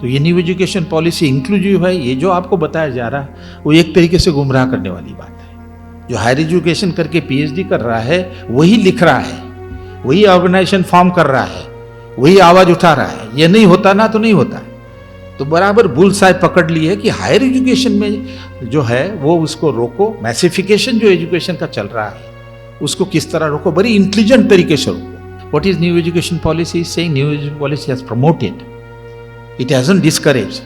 तो ये new education policy inclusive है, ये जो आपको बताया जा रहा है वो एक तरीके से गुमराह करने वाली बात है। जो हायर एजुकेशन करके पीएचडी कर रहा है वही लिख रहा है, वही ऑर्गेनाइजेशन फॉर्म कर रहा है, वही आवाज उठा रहा है। ये नहीं होता ना तो नहीं होता। तो बराबर बुलसाई पकड़ ली है कि हायर एजुकेशन में जो है वो उसको रोको। मैसिफिकेशन जो एजुकेशन का चल रहा है उसको किस तरह रोको, बड़ी इंटेलिजेंट तरीके से रोको। What is new education policy? Is saying new education policy has promoted, it hasn't discouraged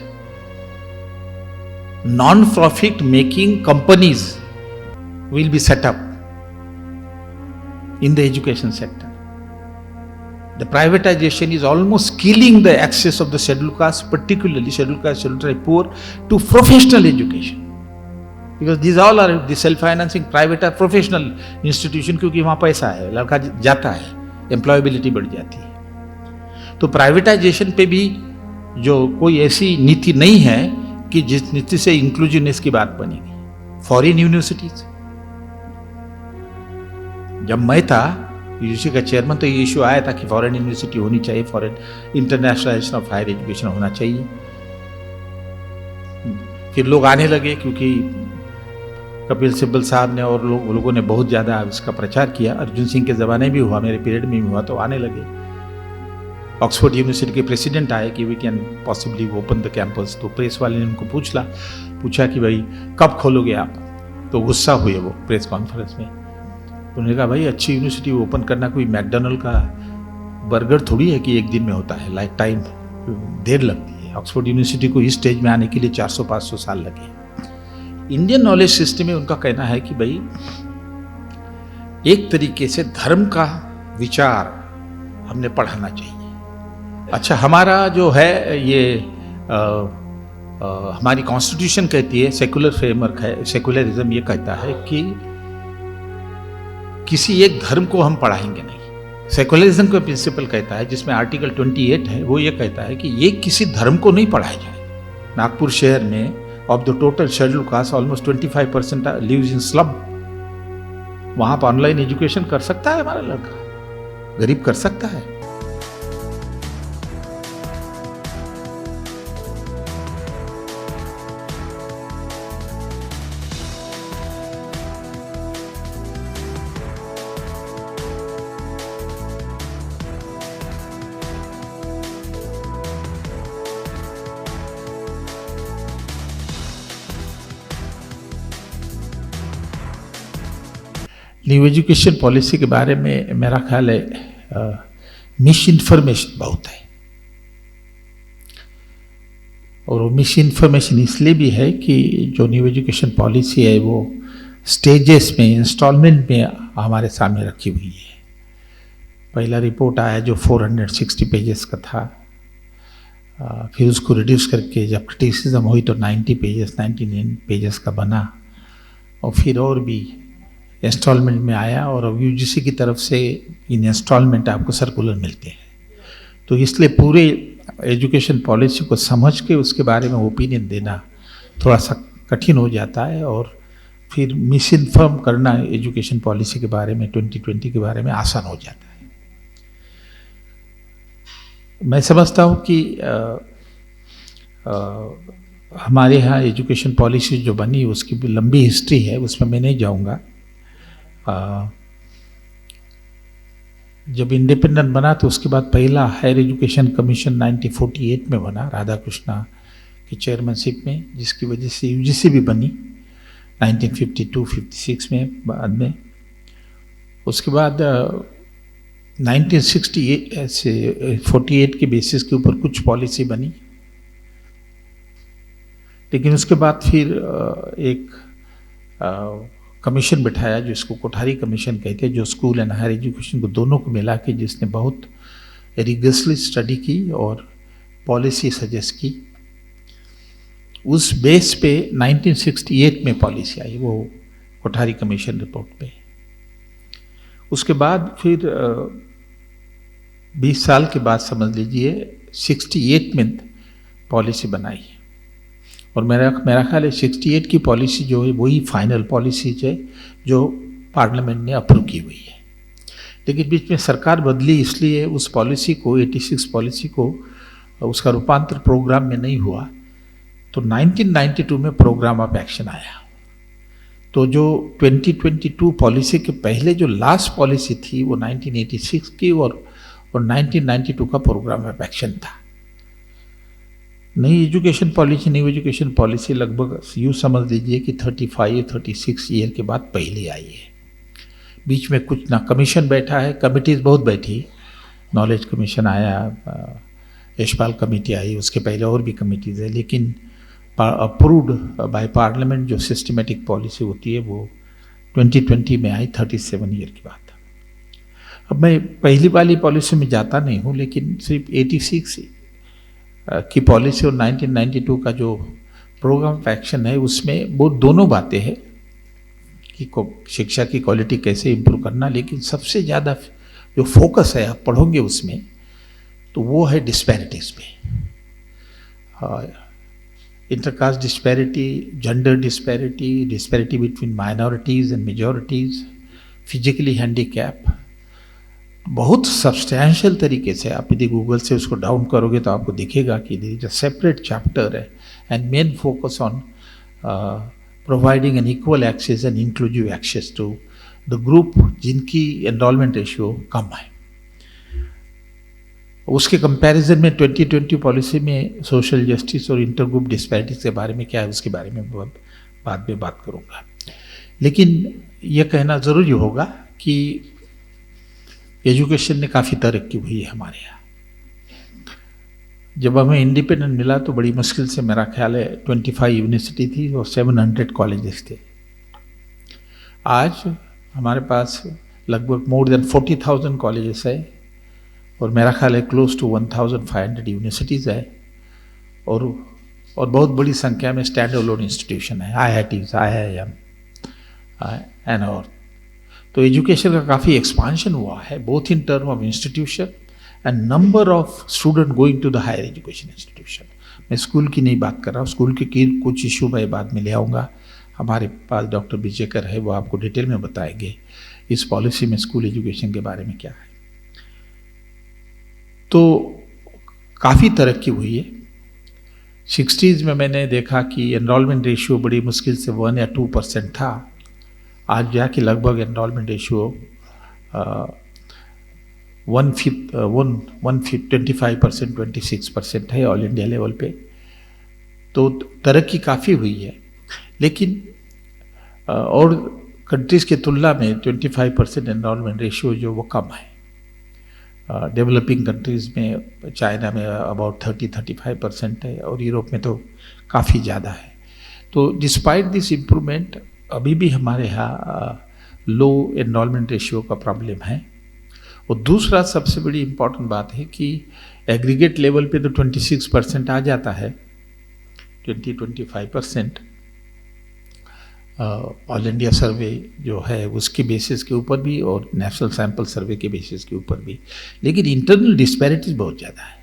non-profit making companies will be set up in the education sector. The privatization is almost killing the access of the scheduled caste, particularly scheduled caste, scheduled tribe, poor, to professional education. Because these all are the self-financing private or professional institution, क्योंकि वहाँ पैसा है, लड़का जाता है, employability बढ़ जाती है। तो प्राइवेटाइजेशन पे भी जो कोई ऐसी नीति नहीं है कि जिस नीति से इंक्लूसिवनेस की बात बनेगी। फॉरेन यूनिवर्सिटीज, जब मैं था यूजीसी का चेयरमैन तो ये इशू आया था कि फॉरेन यूनिवर्सिटी होनी चाहिए, foreign internationalisation of higher education होना चाहिए। फिर लोग आने लगे क्योंकि कपिल सिब्बल साहब ने और लोगों ने बहुत ज़्यादा इसका प्रचार किया। अर्जुन सिंह के ज़माने भी हुआ, मेरे पीरियड में भी हुआ, तो आने लगे। ऑक्सफोर्ड यूनिवर्सिटी के प्रेसिडेंट आए कि we can possibly open the campus. तो प्रेस वाले ने उनको पूछा कि भाई कब खोलोगे आप? तो गुस्सा हुए वो प्रेस कॉन्फ्रेंस में। उन्होंने कहा भाई अच्छी यूनिवर्सिटी ओपन करना कोई मैकडोनल्ड का बर्गर थोड़ी है कि एक दिन में होता है, लाइफ टाइम देर लगती है। ऑक्सफोर्ड यूनिवर्सिटी को इस स्टेज में आने के लिए 400-500 साल लगे। इंडियन नॉलेज सिस्टम में उनका कहना है कि भाई एक तरीके से धर्म का विचार हमने पढ़ाना चाहिए। अच्छा, हमारा जो है ये हमारी कॉन्स्टिट्यूशन कहती है, सेकुलर फ्रेमवर्क है, सेकुलरिज्म ये कहता है कि किसी एक धर्म को हम पढ़ाएंगे नहीं। सेकुलरिज्म का प्रिंसिपल कहता है, जिसमें आर्टिकल 28 है, वो ये कहता है कि ये किसी धर्म को नहीं पढ़ाया जाए। नागपुर शहर में of the total scheduled caste almost 25% lives in slum. वहां पर ऑनलाइन एजुकेशन कर सकता है हमारा लड़का, गरीब कर सकता है। न्यू एजुकेशन पॉलिसी के बारे में मेरा ख्याल है मिस इन्फॉर्मेशन बहुत है। और वो मिस इन्फॉर्मेशन इसलिए भी है कि जो न्यू एजुकेशन पॉलिसी है वो स्टेजेस में, इंस्टॉलमेंट में हमारे सामने रखी हुई है। पहला रिपोर्ट आया जो 460 पेजेस का था, फिर उसको रिड्यूस करके जब क्रिटिसिज्म हुई तो 99 पेजेस का बना, और फिर और भी इंस्टॉलमेंट में आया। और अब यूजीसी की तरफ से इन इंस्टॉलमेंट आपको सर्कुलर मिलते हैं। तो इसलिए पूरे एजुकेशन पॉलिसी को समझ के उसके बारे में ओपिनियन देना थोड़ा सा कठिन हो जाता है, और फिर मिस इन्फॉर्म करना एजुकेशन पॉलिसी के बारे में, 2020 के बारे में आसान हो जाता है। मैं समझता हूँ कि हमारे यहाँ एजुकेशन पॉलिसी जो बनी उसकी लंबी हिस्ट्री है, उसमें मैं नहीं जाऊँगा। जब इंडिपेंडेंट बना तो उसके बाद पहला हायर एजुकेशन कमीशन 1948 में बना, राधा कृष्णा की चेयरमैनशिप में, जिसकी वजह से यूजीसी भी बनी 1952-56 में बाद में। उसके बाद 1968 से 48 के बेसिस के ऊपर कुछ पॉलिसी बनी, लेकिन उसके बाद फिर एक कमीशन बिठाया जिसको कोठारी कमीशन कहते हैं, जो स्कूल एंड हायर एजुकेशन को दोनों को मिला के जिसने बहुत रिगरसली स्टडी की और पॉलिसी सजेस्ट की। उस बेस पे 1968 में पॉलिसी आई, वो कोठारी कमीशन रिपोर्ट पे। उसके बाद फिर 20 साल के बाद समझ लीजिए 68 में पॉलिसी बनाई, और मेरा ख्याल है 68 की पॉलिसी जो है वही फाइनल पॉलिसी है जो पार्लियामेंट ने अप्रूव की हुई है। लेकिन बीच में सरकार बदली, इसलिए उस पॉलिसी को 86 पॉलिसी को उसका रूपांतर प्रोग्राम में नहीं हुआ, तो 1992 में प्रोग्राम ऑफ एक्शन आया। तो जो 2022 पॉलिसी के पहले जो लास्ट पॉलिसी थी वो 1986 की और 1992 का प्रोग्राम ऑफ एक्शन था। नई एजुकेशन पॉलिसी लगभग यूँ समझ लीजिए कि 35-36 ईयर के बाद पहले आई है। बीच में कुछ ना कमीशन बैठा है, कमिटीज़ बहुत बैठी, नॉलेज कमीशन आया, यशपाल कमेटी आई, उसके पहले और भी कमिटीज़ है, लेकिन अप्रूव्ड बाय पार्लियामेंट जो सिस्टमेटिक पॉलिसी होती है वो 2020 में आई, 37 ईयर के बाद। अब मैं पहली वाली पॉलिसी में जाता नहीं हूँ, लेकिन सिर्फ 86 की पॉलिसी और 1992 का जो प्रोग्राम ऑफ एक्शन है उसमें वो दोनों बातें हैं कि शिक्षा की क्वालिटी कैसे इम्प्रूव करना, लेकिन सबसे ज़्यादा जो फोकस है आप पढ़ोगे उसमें तो वो है डिस्पैरिटीज़ पे, intercaste disparity, gender disparity, disparity between minorities and majorities, physically handicap. बहुत सब्सटैंशियल तरीके से आप यदि गूगल से उसको डाउन करोगे तो आपको दिखेगा कि there is a separate chapter है and main focus on providing an equal access and inclusive access to the group जिनकी एनरोलमेंट रेशियो कम है। उसके कंपैरिजन में 2020 पॉलिसी में सोशल जस्टिस और इंटर ग्रुप डिस्पैरिटीज के बारे में क्या है उसके बारे में बाद में बात करूँगा। लेकिन यह कहना ज़रूरी होगा कि एजुकेशन ने काफ़ी तरक्की हुई है हमारे यहाँ। जब हमें इंडिपेंडेंट मिला तो बड़ी मुश्किल से मेरा ख्याल है 25 यूनिवर्सिटी थी और 700 कॉलेजेस थे। आज हमारे पास लगभग मोर देन 40,000 कॉलेजेस है और मेरा ख्याल है क्लोज टू 1,500 यूनिवर्सिटीज़ है और बहुत बड़ी संख्या में स्टैंड अलोन इंस्टीट्यूशन है, IITs, IIM एंड और। तो एजुकेशन का काफ़ी एक्सपांशन हुआ है both in term of institution and number of student going to the higher education institution. मैं स्कूल की नहीं बात कर रहा हूँ, स्कूल के कुछ इशू मैं बाद में ले आऊँगा। हमारे पास डॉक्टर विजयकर है, वो आपको डिटेल में बताएंगे इस पॉलिसी में स्कूल एजुकेशन के बारे में क्या है। तो काफ़ी तरक्की हुई है। 60s में मैंने देखा कि एनरोलमेंट रेशियो बड़ी मुश्किल से 1 या 2% था, आज जाके लगभग एनरोलमेंट रेशियो 25%, 26% है ऑल इंडिया लेवल पे। तो तरक्की काफ़ी हुई है, लेकिन और कंट्रीज़ की तुलना में 25% एनरोलमेंट रेशियो जो वो कम है। डेवलपिंग कंट्रीज़ में चाइना में अबाउट 30-35% है और यूरोप में तो काफ़ी ज़्यादा है। तो डिस्पाइट दिस इम्प्रूवमेंट अभी भी हमारे यहाँ लो एनरोलमेंट रेशियो का प्रॉब्लम है। और दूसरा सबसे बड़ी इम्पॉर्टेंट बात है कि एग्रीगेट लेवल पे तो 26% आ जाता है, 20-25%। ऑल इंडिया सर्वे जो है उसके बेसिस के ऊपर भी और नेशनल सैंपल सर्वे के बेसिस के ऊपर भी, लेकिन इंटरनल डिस्पैरिटीज बहुत ज़्यादा है।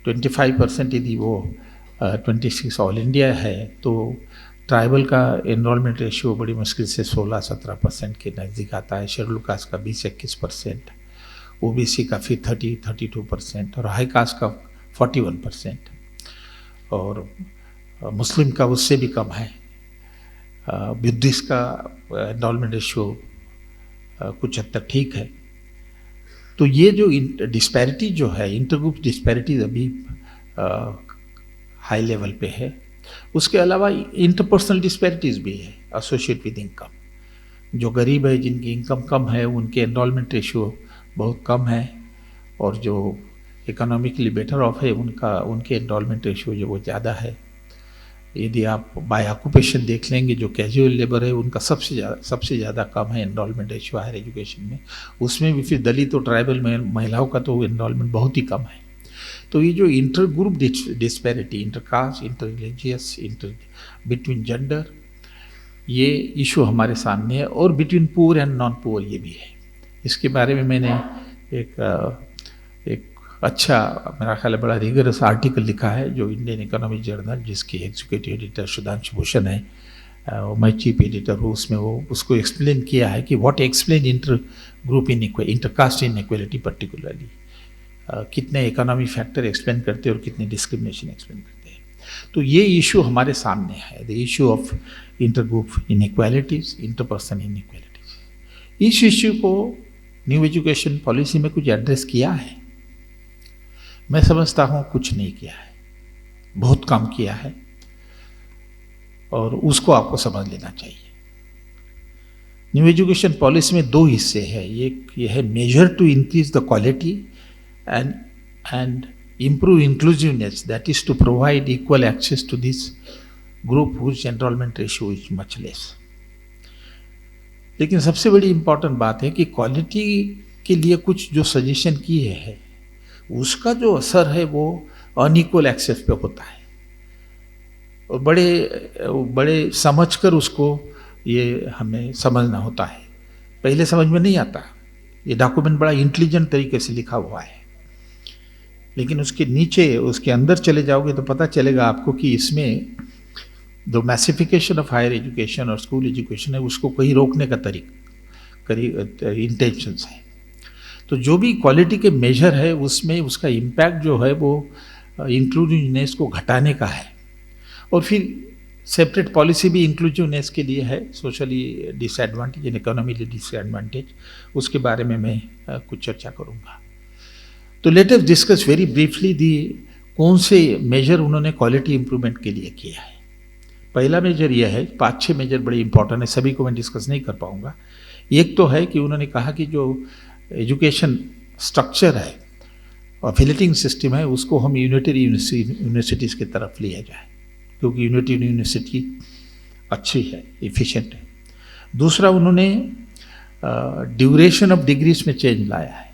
25% यदि वो 26 ऑल इंडिया है तो ट्राइबल का एनरोलमेंट रेशियो बड़ी मुश्किल से 16-17% के नज़दीक आता है, शेड्यूल कास्ट का 20-21%, OBC का फिर 30-32% और हाई कास्ट का 41% और मुस्लिम का उससे भी कम है। बुद्धिस्ट का एनरोलमेंट रेशियो कुछ हद तक ठीक है। तो ये जो डिस्पैरिटी जो है, इंटरग्रुप डिस्पैरिटीज अभी हाई लेवल पे है। उसके अलावा इंटरपर्सनल डिस्पैरिटीज भी है एसोसिएट विद इनकम। जो गरीब है, जिनकी इनकम कम है, उनके एनरोलमेंट रेशियो बहुत कम है और जो इकोनॉमिकली बेटर ऑफ है उनके एनरोलमेंट रेशियो जो वो ज़्यादा है। यदि आप बाय ऑक्यूपेशन देख लेंगे, जो कैजुअल लेबर है उनका सबसे ज़्यादा कम है एनरोलमेंट रेशियो हायर एजुकेशन में। उसमें भी फिर दलित और ट्राइबल महिलाओं का तो एनरोलमेंट बहुत ही कम है। तो ये जो inter group disparity, intercaste, inter religious, inter between gender, ये इशू हमारे सामने है और between poor and non poor ये भी है। इसके बारे में मैंने एक अच्छा, मेरा ख्याल है बड़ा रिगरस आर्टिकल लिखा है जो इंडियन इकोनॉमिक जर्नल, जिसके एग्जीक्यूटिव एडिटर सुधांशु भूषण है, मैं चीफ एडिटर हूँ, उसमें वो उसको एक्सप्लेन किया है कि what explain inter group intercaste inequality particularly. कितने इकोनॉमी फैक्टर एक्सप्लेन करते हैं और कितने डिस्क्रिमिनेशन एक्सप्लेन करते हैं। तो ये इशू हमारे सामने है, the issue of inter group inequalities, interperson inequalities. इस इशू को न्यू एजुकेशन पॉलिसी में कुछ एड्रेस किया है? मैं समझता हूँ कुछ नहीं किया है, बहुत कम किया है, और उसको आपको समझ लेना चाहिए। न्यू एजुकेशन पॉलिसी में दो हिस्से हैं। एक ये है measure to increase the quality and improve inclusiveness, that is to provide equal access to this group whose enrollment ratio is much less. लेकिन सबसे बड़ी इंपॉर्टेंट बात है कि क्वालिटी के लिए कुछ जो सजेशन किए हैं उसका जो असर है वो अनइक्वल एक्सेस पे होता है, और बड़े समझकर उसको ये हमें समझना होता है। पहले समझ में नहीं आता। ये डॉक्यूमेंट बड़ा इंटेलिजेंट तरीके से लिखा हुआ है, लेकिन उसके नीचे, उसके अंदर चले जाओगे तो पता चलेगा आपको कि इसमें जो मैसिफिकेशन ऑफ हायर एजुकेशन और स्कूल एजुकेशन है उसको कहीं रोकने का इंटेंशंस है। तो जो भी क्वालिटी के मेजर है उसमें उसका इम्पैक्ट जो है वो इंक्लूसिवनेस को घटाने का है। और फिर सेपरेट पॉलिसी भी इंक्लूसिवनेस के लिए है, socially disadvantage and economically disadvantage, उसके बारे में मैं कुछ चर्चा करूँगा। तो let us discuss very briefly the कौन से मेजर उन्होंने क्वालिटी इंप्रूवमेंट के लिए किया है। पहला मेजर यह है, 5-6 मेजर बड़े इंपॉर्टेंट है, सभी को मैं डिस्कस नहीं कर पाऊंगा। एक तो है कि उन्होंने कहा कि जो एजुकेशन स्ट्रक्चर है, अफिलिएटिंग सिस्टम है, उसको हम यूनिटरी यूनिवर्सिटीज़ की तरफ लिया जाए, क्योंकि यूनिटरी यूनिवर्सिटी अच्छी है, इफिशिएंट है। दूसरा, उन्होंने ड्यूरेशन ऑफ डिग्रीज में चेंज लाया है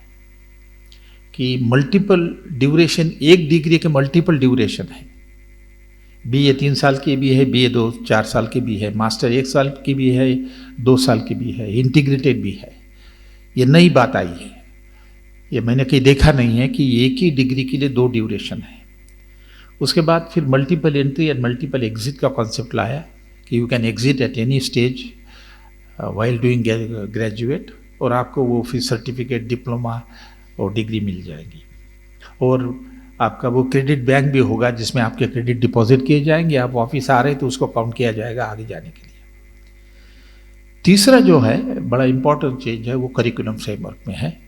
कि मल्टीपल ड्यूरेशन, एक डिग्री के मल्टीपल ड्यूरेशन है। बीए 3 साल की भी है, बीए 4 साल की भी है, मास्टर 1 साल की भी है, 2 साल की भी है, इंटीग्रेटेड भी है। ये नई बात आई है, ये मैंने कहीं देखा नहीं है कि एक ही डिग्री के लिए 2 ड्यूरेशन है। उसके बाद फिर multiple entry and multiple exit का कॉन्सेप्ट लाया कि you can exit at any stage while doing graduate, और आपको वो फिर सर्टिफिकेट, डिप्लोमा और डिग्री मिल जाएगी। और आपका वो क्रेडिट बैंक भी होगा जिसमें आपके क्रेडिट डिपॉजिट किए जाएंगे, आप ऑफिस आ रहे तो उसको काउंट किया जाएगा आगे जाने के लिए। तीसरा जो है बड़ा इंपॉर्टेंट चेंज है, वो करिकुलम फ्रेमवर्क में है,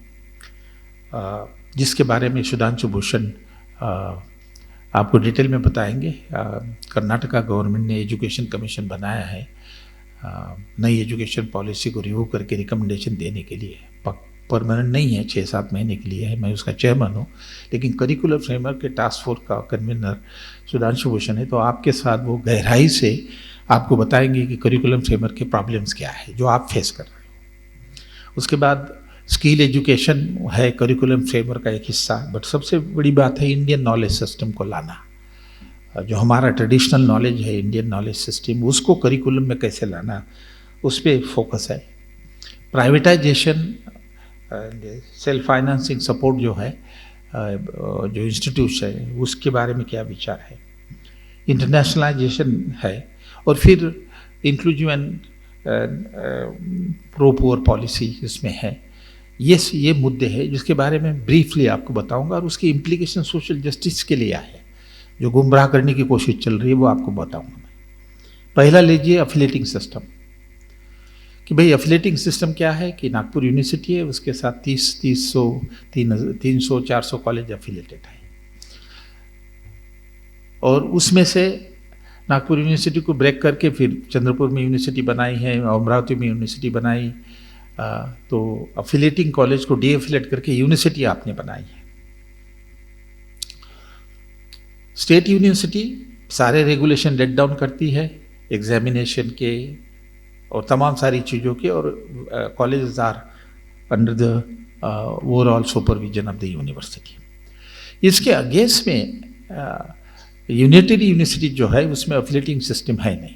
जिसके बारे में सुधांशु भूषण आपको डिटेल में बताएंगे। कर्नाटका गवर्नमेंट ने एजुकेशन कमीशन बनाया है नई एजुकेशन पॉलिसी को रिव्यू करके रिकमेंडेशन देने के लिए। परमानेंट नहीं है, 6-7 महीने के लिए है, मैं उसका चेयरमैन हूँ, लेकिन करिकुलर फ्रेमवर्क के टास्क फोर्स का कन्वीनर सुधांशु भूषण है। तो आपके साथ वो गहराई से आपको बताएंगे कि करिकुलम फ्रेमवर्क के प्रॉब्लम्स क्या है जो आप फेस कर रहे हो। उसके बाद स्किल एजुकेशन है करिकुलम फ्रेमवर्क का एक हिस्सा, बट सबसे बड़ी बात है इंडियन नॉलेज सिस्टम को लाना। जो हमारा ट्रेडिशनल नॉलेज है, इंडियन नॉलेज सिस्टम, उसको करिकुलम में कैसे लाना, उस पर फोकस है। प्राइवेटाइजेशन, सेल्फ फाइनेंसिंग सपोर्ट जो है, जो इंस्टीट्यूट है, उसके बारे में क्या विचार है। इंटरनेशनलाइजेशन है, और फिर inclusive and pro poor policy इसमें है। ये मुद्दे हैं जिसके बारे में ब्रीफली आपको बताऊंगा, और उसकी इम्प्लीकेशन सोशल जस्टिस के लिए है, जो गुमराह करने की कोशिश चल रही है वो आपको बताऊंगा मैं। पहला लीजिए अफिलिएटिंग सिस्टम, कि भाई अफिलिएटिंग सिस्टम क्या है कि नागपुर यूनिवर्सिटी है, उसके साथ 300-400 कॉलेज अफिलिएटेड है, और उसमें से नागपुर यूनिवर्सिटी को ब्रेक करके फिर चंद्रपुर में यूनिवर्सिटी बनाई है, अमरावती में यूनिवर्सिटी बनाई, तो अफिलिएटिंग कॉलेज को डीएफिलेट करके यूनिवर्सिटी आपने बनाई है। स्टेट यूनिवर्सिटी सारे रेगुलेशन लेट डाउन करती है, एग्जामिनेशन के और तमाम सारी चीज़ों के, और colleges are under the overall supervision of the university. इसके अगेंस्ट में यूनिटरी यूनिवर्सिटी जो है उसमें अफिलिएटिंग सिस्टम है नहीं।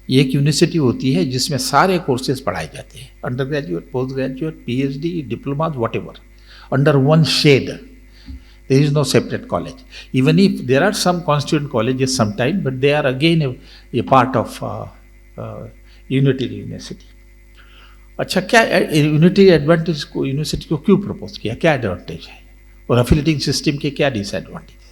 एक यूनिवर्सिटी होती है जिसमें सारे कोर्सेज पढ़ाए जाते हैं, undergraduate, postgraduate, PhD, diploma, whatever, under one shade. There is no separate college. Even if there are some constituent colleges sometime, but they are again a part of Unitary University. अच्छा, क्या unitary advantage को university को क्यों propose किया, क्या advantage है? और अफिलिएटिंग system के क्या डिसएडवांटेज है।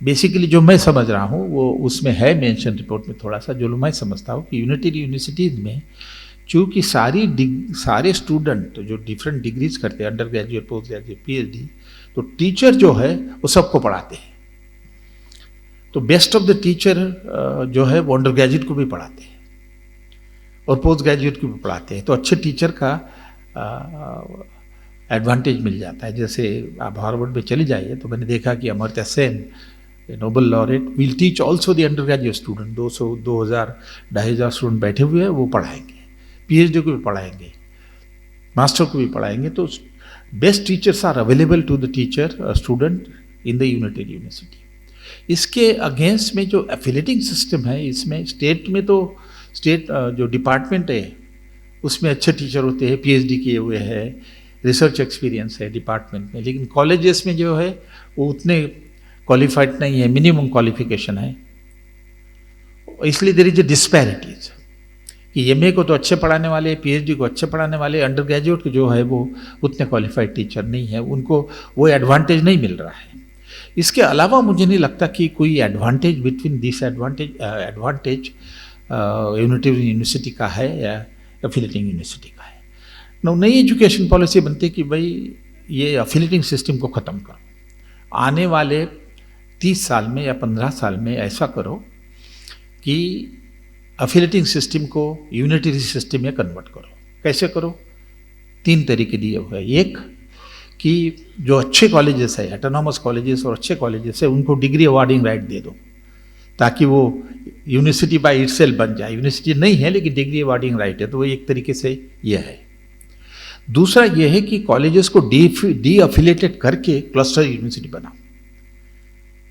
बेसिकली जो मैं समझ रहा हूँ वो उसमें है मेंशन रिपोर्ट में थोड़ा सा, जो मैं समझता हूँ कि यूनाइटेड यूनिवर्सिटीज़ में चूँकि सारे स्टूडेंट जो डिफरेंट डिग्रीज करते हैं, undergraduate, postgraduate, PhD, तो टीचर जो है वो सबको पढ़ाते हैं। तो बेस्ट ऑफ द टीचर जो है वो अंडर ग्रेजुएट को भी पढ़ाते हैं और पोस्ट ग्रेजुएट को भी पढ़ाते हैं। तो अच्छे टीचर का एडवांटेज मिल जाता है। जैसे आप हार्वर्ड में चले जाइए तो मैंने देखा कि Amartya Sen, Nobel laureate, will teach also the under graduate student. 2,000 2,500 student बैठे हुए हैं, वो पढ़ाएंगे, पीएचडी को भी पढ़ाएंगे, मास्टर को भी पढ़ाएंगे। तो best teachers are available to the teacher student in the united university. इसके अगेंस्ट में जो एफिलिएटिंग सिस्टम है, इसमें स्टेट में तो स्टेट जो डिपार्टमेंट है उसमें अच्छे टीचर होते हैं, पीएचडी किए हुए हैं, रिसर्च एक्सपीरियंस है डिपार्टमेंट में, लेकिन कॉलेजेस में जो है वो उतने क्वालिफाइड नहीं है, मिनिमम क्वालिफिकेशन है। इसलिए देयर इज ए डिस्पैरिटीज कि एमए को तो अच्छे पढ़ाने वाले, पीएचडी को अच्छे पढ़ाने वाले, अंडर ग्रेजुएट को जो है वो उतने क्वालिफाइड टीचर नहीं है, उनको वो एडवांटेज नहीं मिल रहा है। इसके अलावा मुझे नहीं लगता कि कोई advantage between this advantage United university का है या एफिलिएटिंग यूनिवर्सिटी का है। नई एजुकेशन पॉलिसी बनती है कि भाई ये एफिलिएटिंग सिस्टम को ख़त्म करो, आने वाले 30 साल में या 15 साल में ऐसा करो कि एफिलिएटिंग सिस्टम को यूनिटरी सिस्टम में कन्वर्ट करो। कैसे करो? 3 तरीके दिए हुए हैं। एक कि जो अच्छे कॉलेजेस है, ऑटोनॉमस कॉलेजेस और अच्छे कॉलेजेस है, उनको डिग्री अवार्डिंग राइट दे दो ताकि वो यूनिवर्सिटी बाय इटसेल्फ बन जाए। यूनिवर्सिटी नहीं है लेकिन डिग्री अवार्डिंग राइट है, तो वो एक तरीके से ये है। दूसरा ये है कि कॉलेजेस को डी अफिलिएटेड करके क्लस्टर यूनिवर्सिटी बनाओ,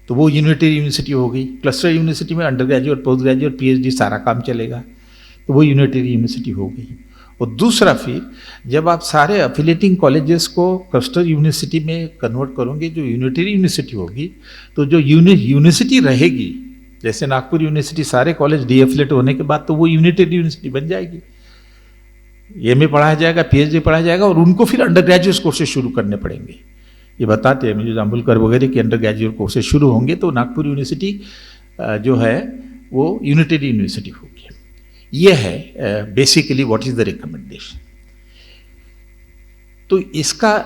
तो वो यूनिटरी यूनिवर्सिटी हो गई। क्लस्टर यूनिवर्सिटी में under graduate, postgraduate, PhD सारा काम चलेगा, तो वो यूनिटरी यूनिवर्सिटी हो गई। और दूसरा फिर जब आप सारे अफिलिएटिंग कॉलेजेस को क्लस्टर यूनिवर्सिटी में कन्वर्ट करोगे, जो यूनिटरी यूनिवर्सिटी होगी, तो जो यूनिवर्सिटी रहेगी, जैसे नागपुर यूनिवर्सिटी सारे कॉलेज डी एफिलेट होने के बाद तो वो यूनिटरी यूनिवर्सिटी बन जाएगी, एमए पढ़ाया जाएगा, पीएचडी पढ़ाया जाएगा, और उनको फिर अंडर ग्रेजुएट कोर्सेज शुरू करने पड़ेंगे। ये बताते हैं मुझे जाम्बुलकर वगैरह कि अंडर ग्रेजुएट कोर्सेज शुरू होंगे तो नागपुर यूनिवर्सिटी जो है वो यूनिटरी यूनिवर्सिटी होगी। ये है basically what is the recommendation. तो इसका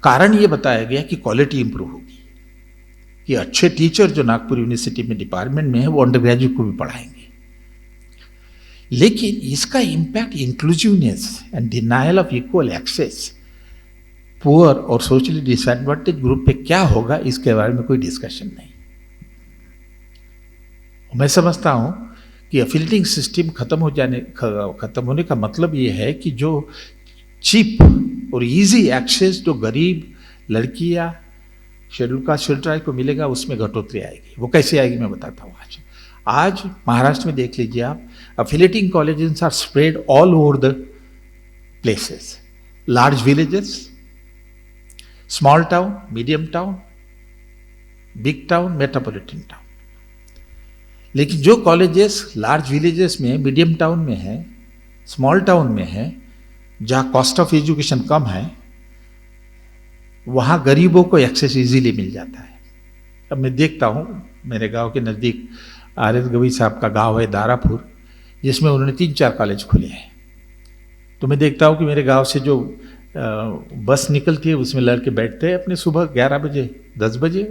कारण ये बताया गया कि क्वालिटी इंप्रूव होगी, कि अच्छे टीचर जो नागपुर यूनिवर्सिटी में डिपार्टमेंट में है वो अंडर ग्रेजुएट को भी पढ़ाएंगे। लेकिन इसका impact inclusiveness and denial of equal access poor और सोशली डिसएडवांटेज ग्रुप पे क्या होगा, इसके बारे में कोई डिस्कशन नहीं। मैं समझता हूं कि एफिलिएटिंग सिस्टम खत्म होने का मतलब ये है कि जो चीप और इजी एक्सेस जो गरीब लड़कियां, शेड्यूल कास्ट शेड्यूल ट्राइब को मिलेगा, उसमें घटोतरी आएगी। वो कैसे आएगी मैं बताता हूँ। आज महाराष्ट्र में देख लीजिए आप, affiliating colleges are spread all over the places, large villages, small town, medium town, big town, metropolitan town. लेकिन जो कॉलेजेस लार्ज विलेजेस में, मीडियम टाउन में है, स्मॉल टाउन में है, जहाँ कॉस्ट ऑफ एजुकेशन कम है, वहाँ गरीबों को एक्सेस इजीली मिल जाता है। अब मैं देखता हूँ मेरे गांव के नज़दीक आर.एस. गवई साहब का गांव है दारापुर, जिसमें उन्होंने 3-4 कॉलेज खोले हैं। तो मैं देखता हूँ कि मेरे गांव से जो बस निकलती है उसमें लड़के बैठते हैं अपने सुबह 11 बजे 10 बजे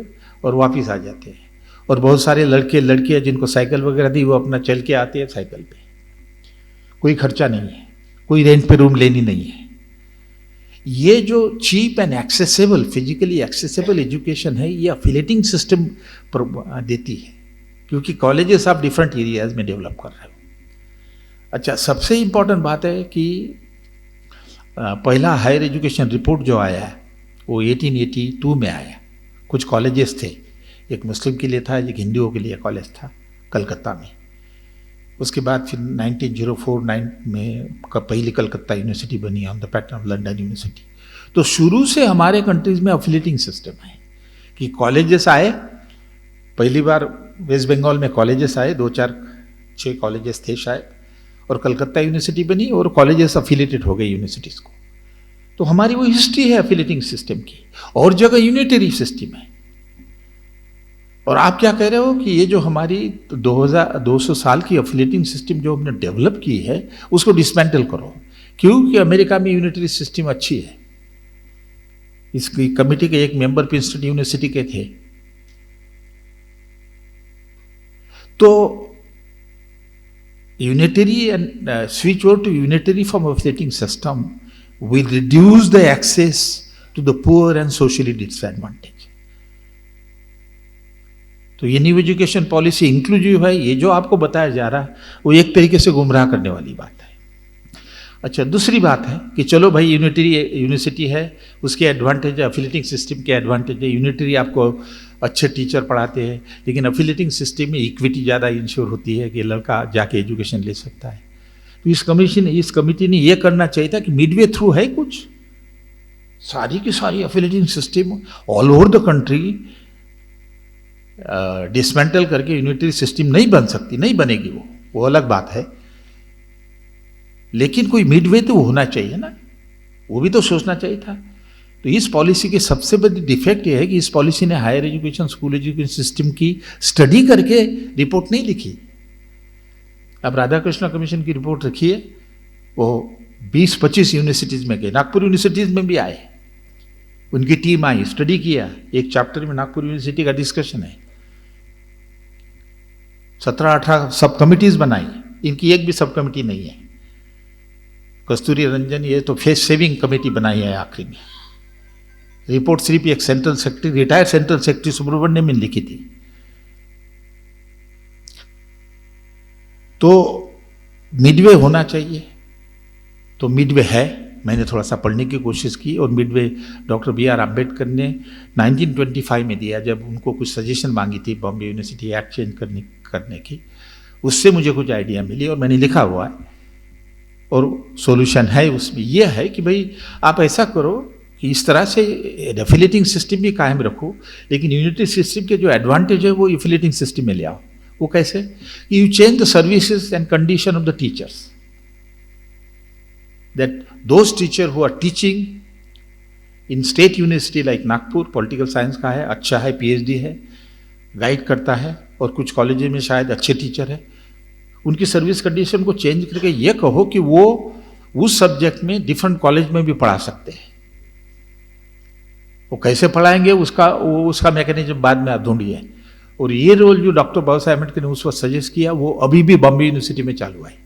और वापस आ जाते हैं। और बहुत सारे लड़के लड़कियाँ जिनको साइकिल वगैरह दी वो अपना चल के आते हैं साइकिल पे, कोई खर्चा नहीं है, कोई रेंट पे रूम लेनी नहीं है। ये जो cheap and accessible, physically accessible education है, ये एफिलिएटिंग सिस्टम देती है, क्योंकि कॉलेजेस आप डिफरेंट एरियाज में डेवलप कर रहे हो। अच्छा, सबसे इम्पॉर्टेंट बात है कि पहला हायर एजुकेशन रिपोर्ट जो आया है वो 1882 में आया। कुछ कॉलेजेस थे, एक मुस्लिम के लिए था, एक हिंदुओं के लिए कॉलेज था कलकत्ता में। उसके बाद फिर 1904-9 में पहली कलकत्ता यूनिवर्सिटी बनी on the pattern of London university. तो शुरू से हमारे कंट्रीज में एफिलिएटिंग सिस्टम है कि कॉलेजेस आए। पहली बार वेस्ट बंगाल में कॉलेजेस आए, 2-4-6 कॉलेजेस थे शायद, और कलकत्ता यूनिवर्सिटी बनी और कॉलेजेस अफिलिएटेड हो गए यूनिवर्सिटीज़ को। तो हमारी वो हिस्ट्री है एफिलेटिंग सिस्टम की, और जगह यूनिटरी सिस्टम है। और आप क्या कह रहे हो कि ये जो हमारी 2200 साल की एफिलेटिंग सिस्टम जो हमने डेवलप की है उसको डिसमेंटल करो। क्योंकि अमेरिका में यूनिटरी सिस्टम अच्छी है। इसकी कमिटी के एक मेंबर प्रिंसटन यूनिवर्सिटी के थे। तो unitary and switch over to unitary form of affiliating system will reduce the access to the poor and socially disadvantaged. तो ये न्यू एजुकेशन पॉलिसी इंक्लूसिव है, ये जो आपको बताया जा रहा है वो एक तरीके से गुमराह करने वाली बात है। अच्छा, दूसरी बात है कि चलो भाई यूनिटरी यूनिवर्सिटी है, उसके एडवांटेज है, एफिलेटिंग सिस्टम के एडवांटेज है। यूनिटरी आपको अच्छे टीचर पढ़ाते हैं, लेकिन एफिलेटिंग सिस्टम में इक्विटी ज़्यादा इंश्योर होती है कि लड़का जाके एजुकेशन ले सकता है। तो इस कमिटी ने यह करना चाहिए था कि मिडवे थ्रू है कुछ, सारी की सारी affiliating system all over the country dismantle करके यूनिटरी सिस्टम नहीं बन सकती, नहीं बनेगी वो अलग बात है। लेकिन कोई मिडवे तो होना चाहिए ना, वो भी तो सोचना चाहिए था। तो इस पॉलिसी के सबसे बड़ी डिफेक्ट ये है कि इस पॉलिसी ने higher education, school education system की स्टडी करके रिपोर्ट नहीं लिखी। अब राधाकृष्ण कमीशन की रिपोर्ट रखी है, वो 20-25 यूनिवर्सिटीज में गए, नागपुर यूनिवर्सिटीज में भी आए, उनकी टीम आई, स्टडी किया। एक चैप्टर में नागपुर यूनिवर्सिटी का डिस्कशन है, 17-18 सब कमिटीज बनाई, इनकी एक भी सब कमिटी नहीं है। कस्तूरी रंजन ये तो फेस सेविंग कमेटी बनाई है आखिरी में। रिपोर्ट सिर्फ एक central secretary, retired central secretary Subramanian ने लिखी थी। तो मिडवे होना चाहिए, तो मिडवे है। मैंने थोड़ा सा पढ़ने की कोशिश की, और मिडवे डॉक्टर BR अम्बेडकर ने 1925 में दिया, जब उनको कुछ सजेशन मांगी थी बॉम्बे यूनिवर्सिटी एक्ट चेंज करने की। उससे मुझे कुछ आइडिया मिली और मैंने लिखा हुआ है, और सॉल्यूशन है उसमें। यह है कि भाई आप ऐसा करो कि इस तरह से एफिलेटिंग सिस्टम भी कायम रखो, लेकिन यूनिटरी सिस्टम के जो एडवांटेज है वो एफिलेटिंग सिस्टम में ले आओ। वो कैसे? You change the services and condition of the teachers, that those teacher who are teaching in state university like Nagpur, political science का है, अच्छा है, PhD है, गाइड करता है, और कुछ कॉलेज में शायद अच्छे टीचर है, उनकी सर्विस कंडीशन को चेंज करके ये कहो कि वो उस सब्जेक्ट में डिफरेंट कॉलेज में भी पढ़ा सकते हैं। वो कैसे पढ़ाएंगे उसका मैकेनिज्म बाद में आप ढूंढिए। और ये रोल जो डॉक्टर बाबा साहेब अम्बेडकर ने उस वक्त सजेस्ट किया, वो अभी भी बॉम्बे यूनिवर्सिटी में चालू है।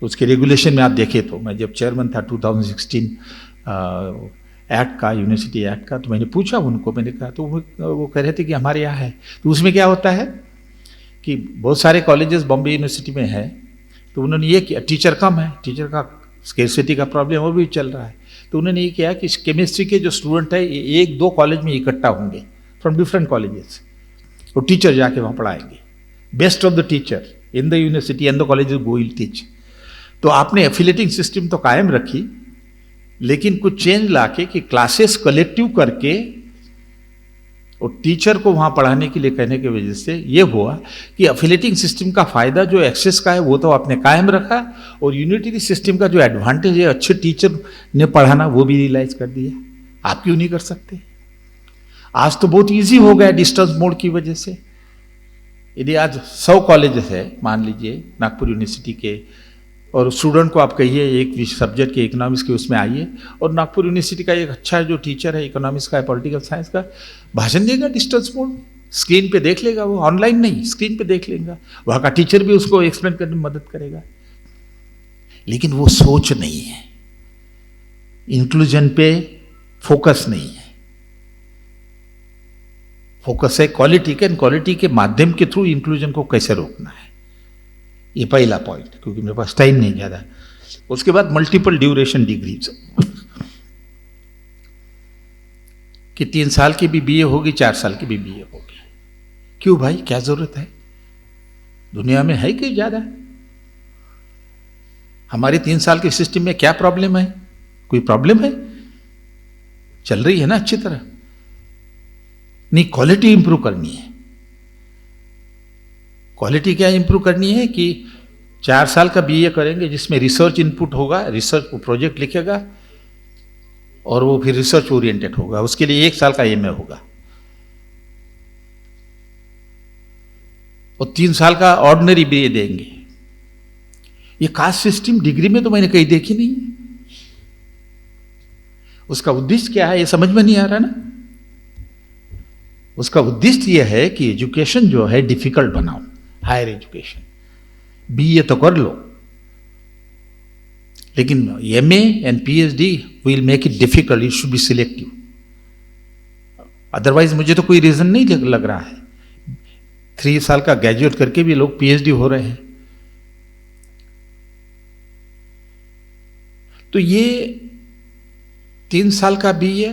उसके रेगुलेशन में आप देखें तो, मैं जब चेयरमैन था 2016 एक्ट का, यूनिवर्सिटी एक्ट का, तो मैंने पूछा उनको, मैंने कहा, तो वो कह रहे थे कि हमारे यहाँ है। तो उसमें क्या होता है कि बहुत सारे कॉलेजेस बॉम्बे यूनिवर्सिटी में है, तो उन्होंने ये किया, टीचर कम है, टीचर का स्केर्सिटी का प्रॉब्लम वो भी चल रहा है, तो उन्होंने ये किया कि केमिस्ट्री के जो स्टूडेंट है 1-2 कॉलेज में इकट्ठा होंगे फ्रॉम डिफरेंट कॉलेजेस, तो टीचर जाके वहाँ पढ़ाएंगे, best of the teacher in the university and the college go will teach. तो आपने एफिलेटिंग सिस्टम तो कायम रखी, लेकिन कुछ चेंज लाके कि क्लासेस कलेक्टिव करके और टीचर को वहाँ पढ़ाने के लिए कहने की वजह से ये हुआ कि एफिलेटिंग सिस्टम का फायदा जो एक्सेस का है वो तो आपने कायम रखा, और यूनिटरी सिस्टम का जो एडवांटेज है अच्छे टीचर ने पढ़ाना वो भी रियलाइज कर दिया। आप क्यों नहीं कर सकते? आज तो बहुत इजी हो गया डिस्टेंस मोड की वजह से। यदि आज 100 कॉलेजेस है मान लीजिए नागपुर यूनिवर्सिटी के, और स्टूडेंट को आप कहिए एक सब्जेक्ट के इकोनॉमिक्स के उसमें आइए, और नागपुर यूनिवर्सिटी का एक अच्छा जो टीचर है इकोनॉमिक्स का, पॉलिटिकल साइंस का, भाषण देगा डिस्टेंस मोड, स्क्रीन पे देख लेगा, वो ऑनलाइन नहीं, स्क्रीन पे देख लेगा, वहाँ का टीचर भी उसको एक्सप्लेन करने में मदद करेगा। लेकिन वो सोच नहीं है, इंक्लूजन पे फोकस नहीं है, फोकस है क्वालिटी के, क्वालिटी के माध्यम के थ्रू इंक्लूजन को कैसे रोकना है, ये पहला पॉइंट, क्योंकि मेरे पास टाइम नहीं ज़्यादा। उसके बाद मल्टीपल ड्यूरेशन डिग्रीज, कि 3 साल की भी BA होगी, 4 साल की भी BA होगी। क्यों भाई, क्या जरूरत है? दुनिया में है कि ज़्यादा? हमारे 3 साल के सिस्टम में क्या प्रॉब्लम है? कोई प्रॉब्लम है? चल रही है ना अच्छी तरह? नहीं, क्वालिटी इंप्रूव करनी है। क्वालिटी क्या इंप्रूव करनी है कि 4 साल का BA करेंगे जिसमें रिसर्च इनपुट होगा, रिसर्च प्रोजेक्ट लिखेगा, और वो फिर रिसर्च ओरिएंटेड होगा, उसके लिए 1 साल का एमए होगा और 3 साल का ऑर्डिनरी बीए देंगे। ये कास्ट सिस्टम डिग्री में तो मैंने कहीं देखी नहीं। उसका उद्देश्य क्या है ये समझ में नहीं आ रहा ना। उसका उद्देश्य यह है कि एजुकेशन जो है डिफिकल्ट बनाओ, हायर एजुकेशन। बीए तो कर लो, लेकिन MA and PhD will make it difficult, it should be selective. Otherwise मुझे तो कोई रीजन नहीं लग रहा है। 3 साल का ग्रेजुएट करके भी लोग पीएचडी हो रहे हैं। तो ये 3 साल का बीए,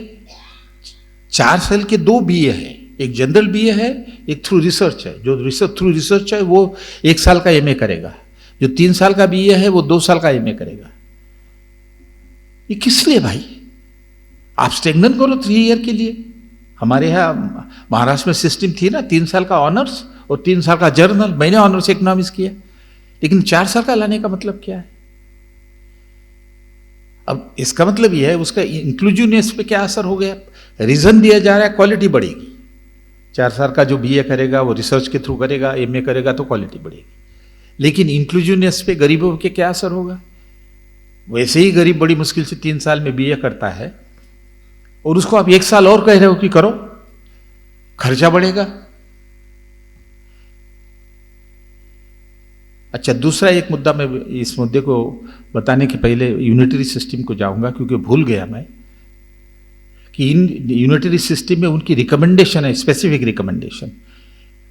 4 साल के 2 बीए है, एक जनरल बीए है, एक थ्रू रिसर्च है। जो थ्रू रिसर्च है वो 1 साल का एमए करेगा, जो 3 साल का बीए है वो 2 साल का एमए करेगा। ये किस लिए भाई? आप स्टेगनेंट करो 3 ईयर के लिए। हमारे यहाँ महाराष्ट्र में सिस्टम थी ना, 3 साल का ऑनर्स और 3 साल का जर्नल। मैंने ऑनर्स इकोनॉमिक्स किया, लेकिन 4 साल का लाने का मतलब क्या है? अब इसका मतलब यह है उसका इंक्लूसिवनेस पे क्या असर हो गया? रीजन दिया जा रहा है क्वालिटी बढ़ेगी। 4 साल का जो बीए करेगा वो रिसर्च के थ्रू करेगा, एमए करेगा तो क्वालिटी बढ़ेगी। लेकिन इंक्लूसिवनेस पे गरीबों के क्या असर होगा? वैसे ही गरीब बड़ी मुश्किल से 3 साल में बीए करता है और उसको आप 1 साल और कह रहे हो कि करो, खर्चा बढ़ेगा। अच्छा, दूसरा एक मुद्दा, मैं इस मुद्दे को बताने के पहले यूनिटरी सिस्टम को जाऊंगा, क्योंकि भूल गया मैं कि इन यूनिटरी सिस्टम में उनकी रिकमेंडेशन है, स्पेसिफिक रिकमेंडेशन,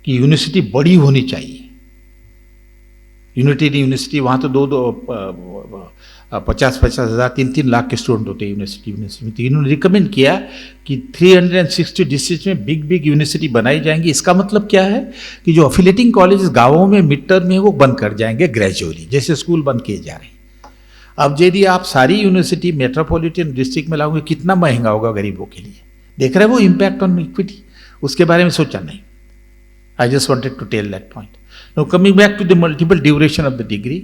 कि यूनिवर्सिटी बड़ी होनी चाहिए। यूनिटरी यूनिवर्सिटी वहाँ तो 50-50 हज़ार 3-3 लाख के स्टूडेंट होते हैं यूनिवर्सिटी में। तो इन्होंने रिकमेंड किया कि 360 डिस्ट्रिक्ट में बिग यूनिवर्सिटी बनाई जाएंगी। इसका मतलब क्या है कि जो अफिलेटिंग कॉलेज गाँवों में मिड टर्म में वो बंद कर जाएंगे ग्रेजुअली, जैसे स्कूल बंद किए जा रहे हैं। अब यदि आप सारी यूनिवर्सिटी मेट्रोपॉलिटन डिस्ट्रिक्ट में लाओगे, कितना महंगा होगा गरीबों के लिए। देख रहे हो वो इम्पैक्ट ऑन इक्विटी, उसके बारे में सोचा नहीं। I just wanted to tell that point. Now coming back to the multiple duration of the degree,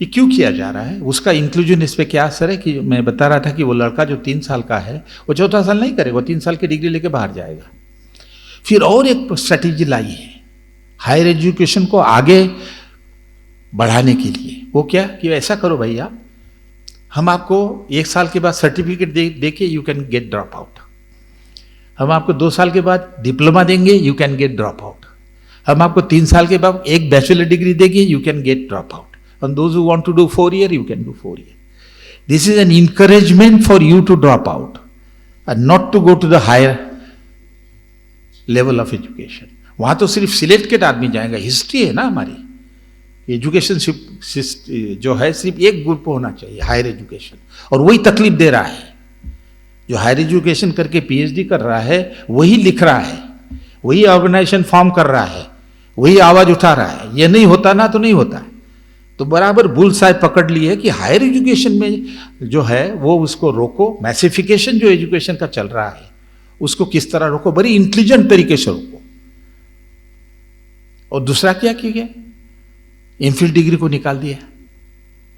ये क्यों किया जा रहा है? उसका इंक्लूजन इस पर क्या असर है कि मैं बता रहा था कि वो लड़का जो 3 साल का है वो 4था साल नहीं करेगा, 3 साल की डिग्री लेके बाहर जाएगा। फिर और एक स्ट्रैटेजी लाई है हायर एजुकेशन को आगे बढ़ाने के लिए। वो क्या कि ऐसा करो भैया, हम आपको 1 साल के बाद सर्टिफिकेट दे के you can get drop out. हम आपको 2 साल के बाद डिप्लोमा देंगे, you can get drop out. हम आपको 3 साल के बाद एक बैचलर डिग्री देंगे, you can get drop out. And those who want to do 4 years, you can do 4 years. This is an encouragement for you to drop out and not to go to the higher level of education. वहाँ तो सिर्फ selected आदमी जाएगा। History है ना हमारी, education जो है सिर्फ एक ग्रुप होना चाहिए, हायर एजुकेशन, और वही तकलीफ दे रहा है। जो हायर एजुकेशन करके पीएचडी कर रहा है वही लिख रहा है, वही ऑर्गेनाइजेशन फॉर्म कर रहा है, वही आवाज उठा रहा है। ये नहीं होता ना तो नहीं होता है। तो बराबर बुलसाई पकड़ ली है कि हायर एजुकेशन में जो है वो उसको रोको। मैसिफिकेशन जो एजुकेशन का चल रहा है उसको किस तरह रोको, बड़ी इंटेलिजेंट तरीके से रोको। और दूसरा क्या किया गया? एमफिल डिग्री को निकाल दिया।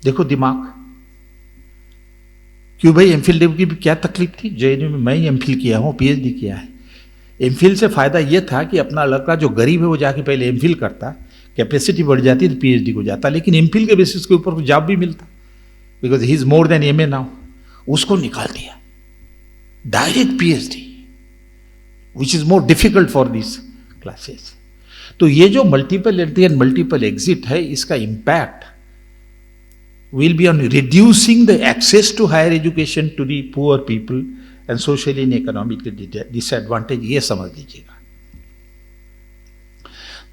देखो दिमाग, क्यों भाई? एमफिल डिग्री की क्या तकलीफ थी? जेएनयू में मैं एमफिल किया हूं, पीएचडी किया है। एमफिल से फायदा यह था कि अपना लड़का जो गरीब है वो जाके पहले एमफिल करता, कैपेसिटी बढ़ जाती तो पीएचडी को जाता, लेकिन एमफिल के बेसिस के ऊपर जॉब भी मिलता, because he is more than MA now. उसको निकाल दिया, direct PhD, which is more difficult for this classes. तो ये जो multiple entry and multiple exit है, इसका impact will be on reducing the access to higher education to the poor people and socially and economically disadvantage, ये समझ लीजिएगा।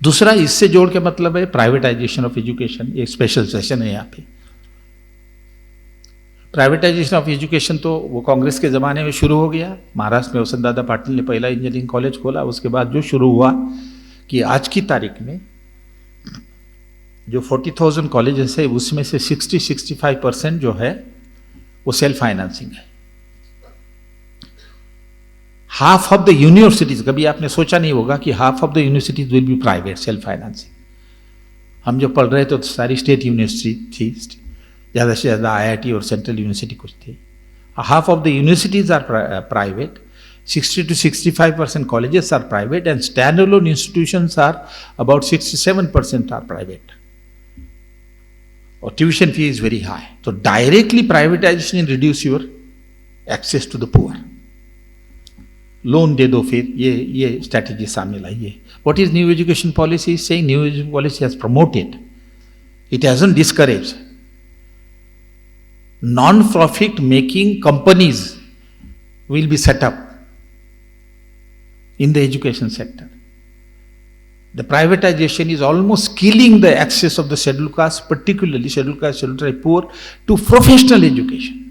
दूसरा इससे जोड़ के मतलब है प्राइवेटाइजेशन ऑफ एजुकेशन। एक स्पेशल सेशन है यहाँ पे। प्राइवेटाइजेशन ऑफ एजुकेशन तो वो कांग्रेस के ज़माने में शुरू हो गया। महाराष्ट्र में वसंत दादा पाटिल ने पहला इंजीनियरिंग कॉलेज खोला। उसके बाद जो शुरू हुआ कि आज की तारीख में जो 40,000 कॉलेजेस है उसमें से 60-65% जो है वो सेल्फ फाइनेंसिंग है। हाफ ऑफ द यूनिवर्सिटीज, कभी आपने सोचा नहीं होगा कि half of the universities will be private self financing. हम जो पढ़ रहे थे तो सारी स्टेट यूनिवर्सिटी थी, ज़्यादा से ज़्यादा आईआईटी और सेंट्रल यूनिवर्सिटी कुछ थी। half of the universities are private, 60 to 65% colleges are private, and standalone institutions are about 67% are private. Or tuition fee is very high. So directly privatization will reduce your access to the poor. Loan दे दो फिर, ये strategy सामने लाइए. What is new education policy is saying? New education policy has promoted, it hasn't discouraged non-profit making companies will be set up in the education sector. The privatization is almost killing the access of the scheduled caste, particularly scheduled caste, scheduled tribe poor, to professional education.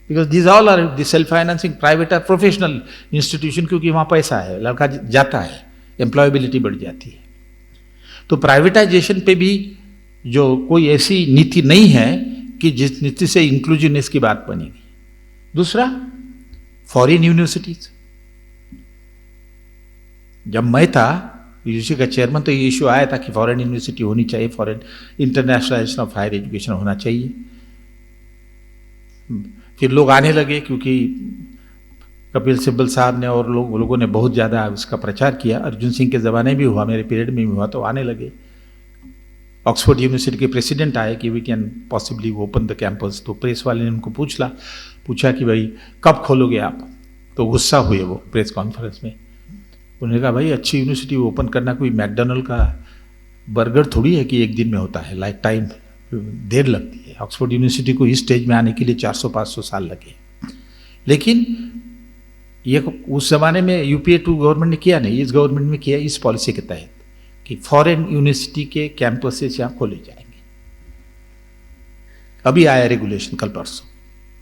Because these all are the self-financing private or professional institution, क्योंकि वहाँ पैसा है, लड़का जाता है, employability बढ़ जाती है. तो प्राइवेटाइजेशन पे भी जो कोई ऐसी नीति नहीं है कि जिस नीति से इंक्लूसिवनेस की बात बनेगी. दूसरा, फॉरेन यूनिवर्सिटीज. जब मैं था यूजीसी का चेयरमैन तो ये इशू आया था कि फॉरेन यूनिवर्सिटी होनी चाहिए, foreign internationalisation of higher education होना चाहिए. फिर लोग आने लगे, क्योंकि कपिल सिब्बल साहब ने और लोगों ने बहुत ज़्यादा इसका प्रचार किया. अर्जुन सिंह के ज़माने भी हुआ, मेरे पीरियड में भी हुआ, तो आने लगे. ऑक्सफोर्ड यूनिवर्सिटी के प्रेसिडेंट आए कि we can possibly open the campus. तो प्रेस वाले ने उनको पूछा कि भाई कब खोलोगे आप. तो गुस्सा हुए वो प्रेस कॉन्फ्रेंस में. उन्होंने कहा भाई अच्छी यूनिवर्सिटी ओपन करना कोई मैकडोनल्ड का बर्गर थोड़ी है कि एक दिन में होता है, लाइफ टाइम देर लगती है. ऑक्सफोर्ड यूनिवर्सिटी को इस स्टेज में आने के लिए 400-500 साल लगे. लेकिन ये उस जमाने में यूपीए 2 गवर्नमेंट ने किया नहीं, इस गवर्नमेंट में किया, इस पॉलिसी के तहत कि फॉरेन यूनिवर्सिटी के कैंपसेस यहाँ खोले जाएंगे. अभी आया रेगुलेशन, कल परसों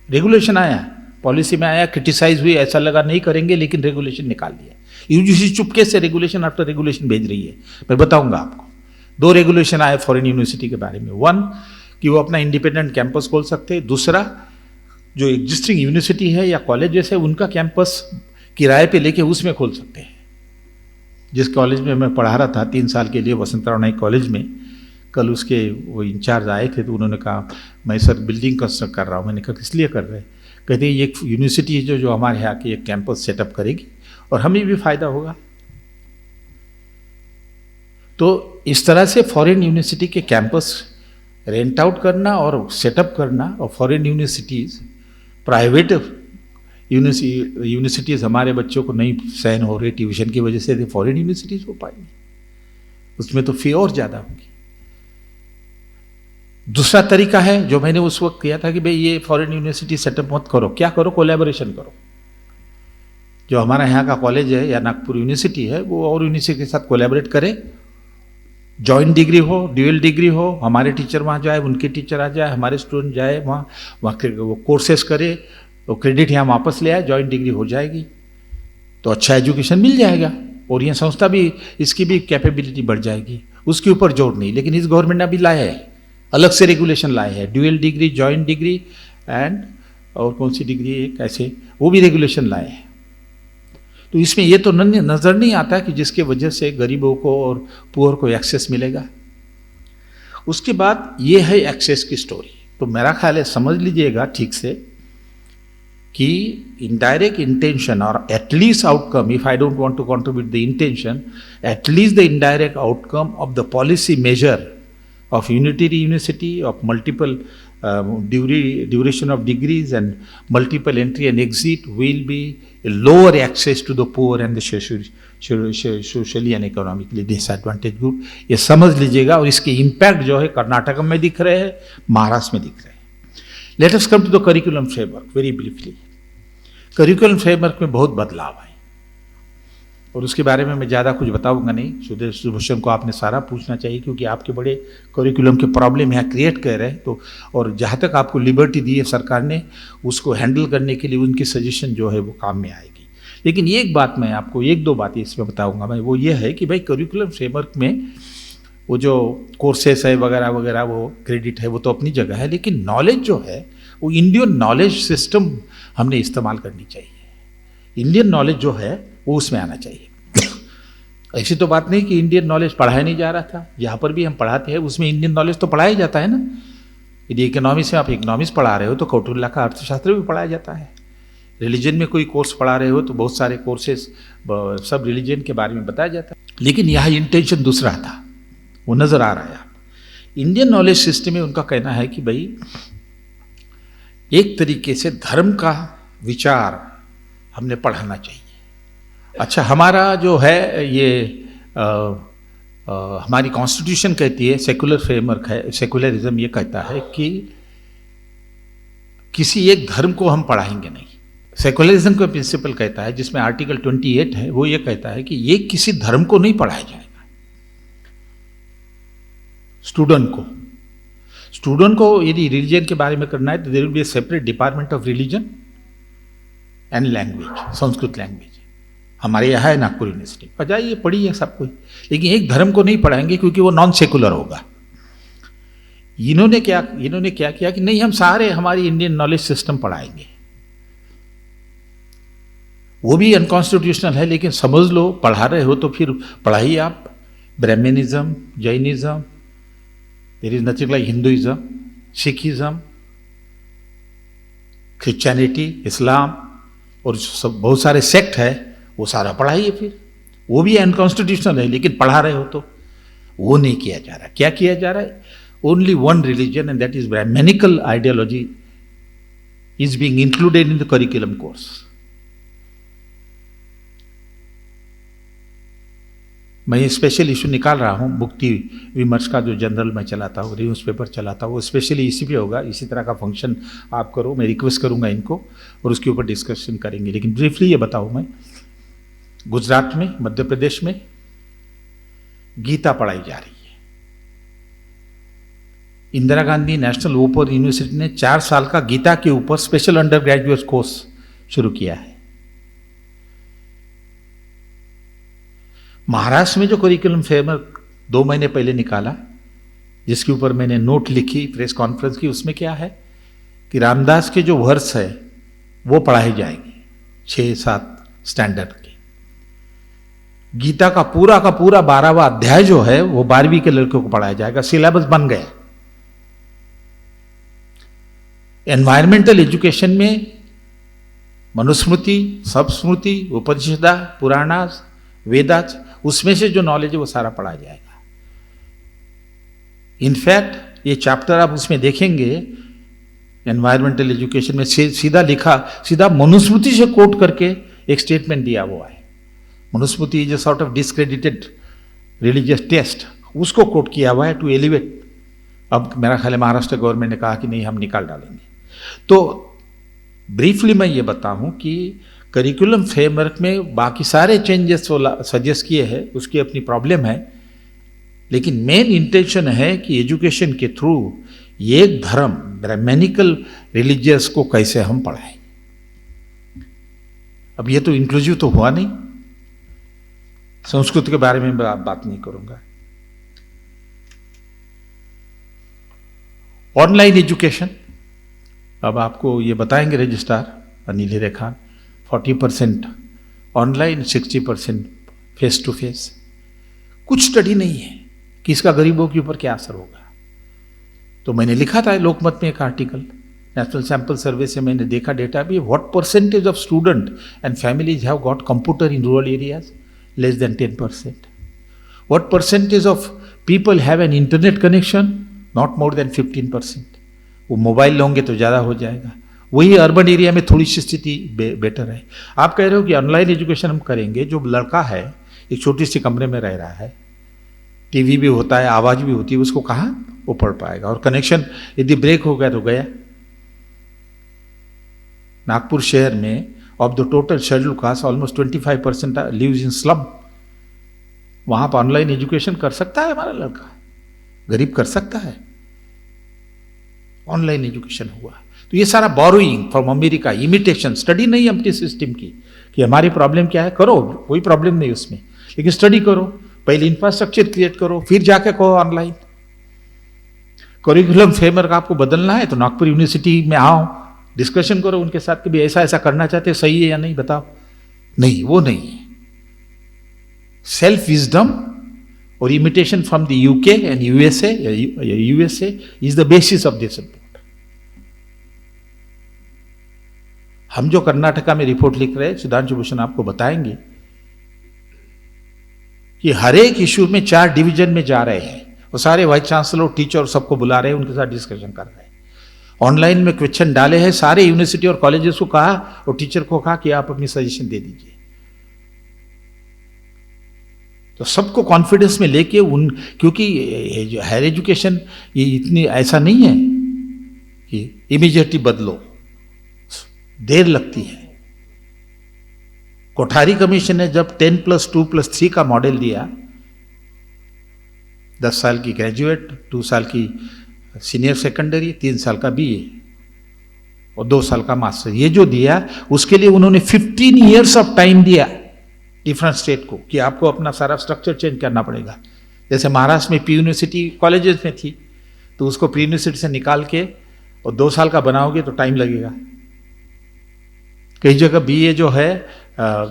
रेगुलेशन आया, पॉलिसी में आया, क्रिटिसाइज हुई, ऐसा लगा नहीं करेंगे, लेकिन रेगुलेशन निकाल दिया. यूजीसी चुपके से रेगुलेशन आफ्टर रेगुलेशन भेज रही है. मैं बताऊंगा आपको. 2 रेगुलेशन आए फॉरेन यूनिवर्सिटी के बारे में. 1 कि वो अपना इंडिपेंडेंट कैंपस खोल सकते हैं. दूसरा, जो एग्जिस्टिंग यूनिवर्सिटी है या कॉलेजेस है उनका कैंपस किराए पे लेके उसमें खोल सकते हैं. जिस कॉलेज में मैं पढ़ा रहा था 3 साल के लिए, वसंतराव नाइक कॉलेज में, कल उसके वो इंचार्ज आए थे, तो उन्होंने कहा मैं सर बिल्डिंग कंस्ट्रक्ट कर रहा हूँ. मैंने कहा किस लिए कर रहे हैं. कहते ये एक यूनिवर्सिटी है जो हमारे यहाँ की एक कैंपस सेटअप करेगी और हमें भी फायदा होगा. तो इस तरह से फॉरेन यूनिवर्सिटी के कैंपस रेंट आउट करना और सेटअप करना, और फॉरेन यूनिवर्सिटीज़, प्राइवेट यूनिवर्सिटीज़ हमारे बच्चों को नहीं सहन हो रही ट्यूशन की वजह से, फॉरेन यूनिवर्सिटीज़ हो पाएंगी. उसमें तो फी और ज़्यादा होगी. दूसरा तरीका है जो मैंने उस वक्त किया था कि भाई ये फॉरेन यूनिवर्सिटी सेटअप मत करो. क्या करो, कोलैबोरेशन करो. जो हमारा यहाँ का कॉलेज है या नागपुर यूनिवर्सिटी है, वो और यूनिवर्सिटी के साथ कोलैबोरेट करे. जॉइंट डिग्री हो, ड्यूअल डिग्री हो, हमारे टीचर वहाँ जाए, उनके टीचर आ जाए, हमारे स्टूडेंट जाए वहाँ वो कोर्सेस करे, तो क्रेडिट यहाँ वापस ले आए, जॉइंट डिग्री हो जाएगी, तो अच्छा एजुकेशन मिल जाएगा. और ये संस्था भी, इसकी भी कैपेबिलिटी बढ़ जाएगी. उसके ऊपर जोर नहीं. लेकिन इस गवर्नमेंट ने अभी लाया है, अलग से रेगुलेशन लाए हैं. Dual degree, joint degree and और कौन सी डिग्री एक ऐसे, वो भी रेगुलेशन लाए हैं. तो इसमें ये तो नज़र नहीं आता कि जिसके वजह से गरीबों को और पुअर को एक्सेस मिलेगा. उसके बाद ये है एक्सेस की स्टोरी. तो मेरा ख्याल है, समझ लीजिएगा ठीक से कि इनडायरेक्ट इंटेंशन और at least outcome, if I don't want to contribute the intention, at least the indirect outcome of the policy measure of unitary university, of multiple duration of degrees and multiple entry and exit will be a lower access to the poor and the socially and economically disadvantaged group. ये समझ लीजिएगा. और इसके impact जो है कर्नाटक में दिख रहे हैं, महाराष्ट्र में दिख रहे हैं. Let us come to the curriculum framework very briefly. Curriculum framework में बहुत बदलाव है और उसके बारे में मैं ज़्यादा कुछ बताऊंगा नहीं. सुदेश सुभूषण को आपने सारा पूछना चाहिए, क्योंकि आपके बड़े करिकुलम के प्रॉब्लम यहाँ क्रिएट कर रहे हैं. तो और जहाँ तक आपको लिबर्टी दी है सरकार ने, उसको हैंडल करने के लिए उनकी सजेशन जो है वो काम में आएगी. लेकिन एक बात मैं आपको 1-2 बातें इसमें बताऊँगा मैं, वो ये है कि भाई करिकुलम फ्रेमवर्क में वो जो कोर्सेस है वगैरह वगैरह, वो क्रेडिट है, वो तो अपनी जगह है. लेकिन नॉलेज जो है वो इंडियन नॉलेज सिस्टम हमने इस्तेमाल करनी चाहिए. इंडियन नॉलेज जो है वो उसमें आना चाहिए. ऐसी तो बात नहीं कि इंडियन नॉलेज पढ़ाया नहीं जा रहा था. जहाँ पर भी हम पढ़ाते हैं उसमें इंडियन नॉलेज तो पढ़ाया जाता है ना. यदि इकोनॉमिक्स में आप इकोनॉमिक्स पढ़ा रहे हो तो कौटिल्य का अर्थशास्त्र भी पढ़ाया जाता है। रिलीजन में कोई कोर्स पढ़ा रहे हो तो बहुत सारे कोर्सेज सब रिलीजन के बारे में बताया जाता है। लेकिन यहाँ इंटेंशन दूसरा था, वो नज़र आ रहा है। इंडियन नॉलेज सिस्टम में उनका कहना है कि भाई एक तरीके से धर्म का विचार हमने पढ़ाना चाहिए। अच्छा, हमारा जो है ये हमारी कॉन्स्टिट्यूशन कहती है, सेकुलर फ्रेमवर्क है, सेकुलरिज्म ये कहता है कि किसी एक धर्म को हम पढ़ाएंगे नहीं। सेकुलरिज्म का प्रिंसिपल कहता है, जिसमें आर्टिकल 28 है, वो ये कहता है कि ये किसी धर्म को नहीं पढ़ाया जाएगा। स्टूडेंट को यदि रिलीजन के बारे में करना है तो there will be a separate department of religion and language, Sanskrit language. हमारे यहाँ है नागपुर यूनिवर्सिटी, जाइए पढ़िए सब कुछ, लेकिन एक धर्म को नहीं पढ़ाएंगे क्योंकि वो नॉन सेकुलर होगा। इन्होंने क्या किया कि नहीं, हम सारे हमारी इंडियन नॉलेज सिस्टम पढ़ाएंगे। वो भी अनकॉन्स्टिट्यूशनल है, लेकिन समझ लो, पढ़ा रहे हो तो फिर पढ़ाइए आप। Brahmanism, Jainism, there is nothing like Hinduism, Sikhism, Christianity, इस्लाम और सब बहुत सारे सेक्ट है, वो सारा पढ़ाइए। फिर वो भी अनकॉन्स्टिट्यूशनल है, लेकिन पढ़ा रहे हो तो वो नहीं किया जा रहा। क्या किया जा रहा है? Only one religion and that is Brahminical ideology is being included in the curriculum course. मैं ये स्पेशल इशू निकाल रहा हूँ, मुक्ति विमर्श का जो जनरल मैं चलाता हूँ, न्यूज़पेपर चलाता हूँ, वो स्पेशली इसी पे होगा। इसी तरह का फंक्शन आप करो, मैं रिक्वेस्ट करूँगा इनको और उसके ऊपर डिस्कशन करेंगे। लेकिन ब्रीफली ये बताऊँ, मैं गुजरात में, मध्य प्रदेश में गीता पढ़ाई जा रही है। Indira Gandhi national open university ने 4 साल का गीता के ऊपर स्पेशल अंडर ग्रेजुएट कोर्स शुरू किया है। महाराष्ट्र में जो करिकुलम फ्रेमवर्क 2 महीने पहले निकाला, जिसके ऊपर मैंने नोट लिखी, प्रेस कॉन्फ्रेंस की, उसमें क्या है कि रामदास के जो वर्स है वो पढ़ाए जाएंगे 6-7 स्टैंडर्ड के। गीता का पूरा 12वां अध्याय जो है वो 12वीं के लड़कों को पढ़ाया जाएगा। सिलेबस बन गया। एनवायरमेंटल एजुकेशन में मनुस्मृति, सबस्मृति, उपनिषदा, पुराणास, वेदास, उसमें से जो नॉलेज है वो सारा पढ़ाया जाएगा। इनफैक्ट ये चैप्टर आप उसमें देखेंगे, एनवायरमेंटल एजुकेशन में सीधा मनुस्मृति से कोट करके एक स्टेटमेंट दिया हुआ है। Manusmriti is a sort of discredited religious test, उसको कोट किया हुआ है टू एलिवेट। अब मेरा ख्याल है महाराष्ट्र गवर्नमेंट ने कहा कि नहीं, हम निकाल डालेंगे। तो ब्रीफली मैं ये बताऊं कि करिकुलम फ्रेमवर्क में बाकी सारे चेंजेस सजेस्ट किए हैं, उसकी अपनी प्रॉब्लम है, लेकिन मेन इंटेंशन है कि एजुकेशन के थ्रू ये धर्म, ब्राह्मणिकल रिलीजियस को कैसे हम पढ़ाएं। अब ये तो इंक्लूसिव तो हुआ नहीं। संस्कृत के बारे में मैं बात नहीं करूंगा। ऑनलाइन एजुकेशन, अब आपको ये बताएंगे registrar Anil Hire Khan, 40% online, 60% face to face. कुछ स्टडी नहीं है कि इसका गरीबों के ऊपर क्या असर होगा। तो मैंने लिखा था लोकमत में एक आर्टिकल, नेशनल सैंपल सर्वे से मैंने देखा डेटा भी, what percentage of student and families have got computer in rural areas? Less than 10%. What percentage of people have an internet connection? Not more than 15%. वो मोबाइल लोगे तो ज़्यादा हो जाएगा। वही अर्बन एरिया में थोड़ी सी स्थिति बेटर है। आप कह रहे हो कि ऑनलाइन एजुकेशन हम करेंगे, जो लड़का है एक छोटी सी कमरे में रह रहा है, टीवी भी होता है, आवाज़ भी होती है, उसको कहाँ वो पढ़ पाएगा? और कनेक्शन यदि ब्रेक हो गया तो गया। नागपुर शहर में of the total schedule caste almost 25% lives in slum. वहां पर ऑनलाइन एजुकेशन कर सकता है हमारा लड़का? गरीब कर सकता है? ऑनलाइन एजुकेशन हुआ तो ये सारा borrowing from America, imitation, study नहीं अपनी सिस्टम की कि हमारी प्रॉब्लम क्या है। करो, कोई प्रॉब्लम नहीं उसमें, लेकिन स्टडी करो, पहले इंफ्रास्ट्रक्चर क्रिएट करो, फिर जाके कहो ऑनलाइन। करिकुलम फ्रेमवर्क आपको बदलना है तो नागपुर यूनिवर्सिटी में आओ, डिस्कशन करो उनके साथ कि भी ऐसा ऐसा करना चाहते हैं, सही है या नहीं, बताओ। नहीं, वो नहीं है। सेल्फ विजडम और imitation from the UK and USA is the basis of this report. हम जो कर्नाटका में रिपोर्ट लिख रहे हैं, सुधांशु भूषण आपको बताएंगे कि हर एक इश्यू में 4 डिवीजन में जा रहे हैं और सारे वाइस चांसलर टीचर सबको बुला रहे हैं, उनके साथ डिस्कशन कर रहे हैं। ऑनलाइन में क्वेश्चन डाले हैं, सारे यूनिवर्सिटी और कॉलेजेस को कहा और टीचर को कहा कि आप अपनी सजेशन दे दीजिए। तो सबको कॉन्फिडेंस में लेके क्योंकि हायर एजुकेशन ये इतनी ऐसा नहीं है कि इमीडिएटली बदलो, देर लगती है। कोठारी कमीशन ने जब 10+2+3 का मॉडल दिया, 10 साल की ग्रेजुएट, 2 साल की सीनियर सेकेंडरी, 3 साल का बीए और 2 साल का मास्टर, ये जो दिया उसके लिए उन्होंने 15 ईयर्स ऑफ टाइम दिया डिफरेंट स्टेट को कि आपको अपना सारा स्ट्रक्चर चेंज करना पड़ेगा। जैसे महाराष्ट्र में प्री यूनिवर्सिटी कॉलेजेस में थी, तो उसको प्री यूनिवर्सिटी से निकाल के और 2 साल का बनाओगे तो टाइम लगेगा। कई जगह बीए जो है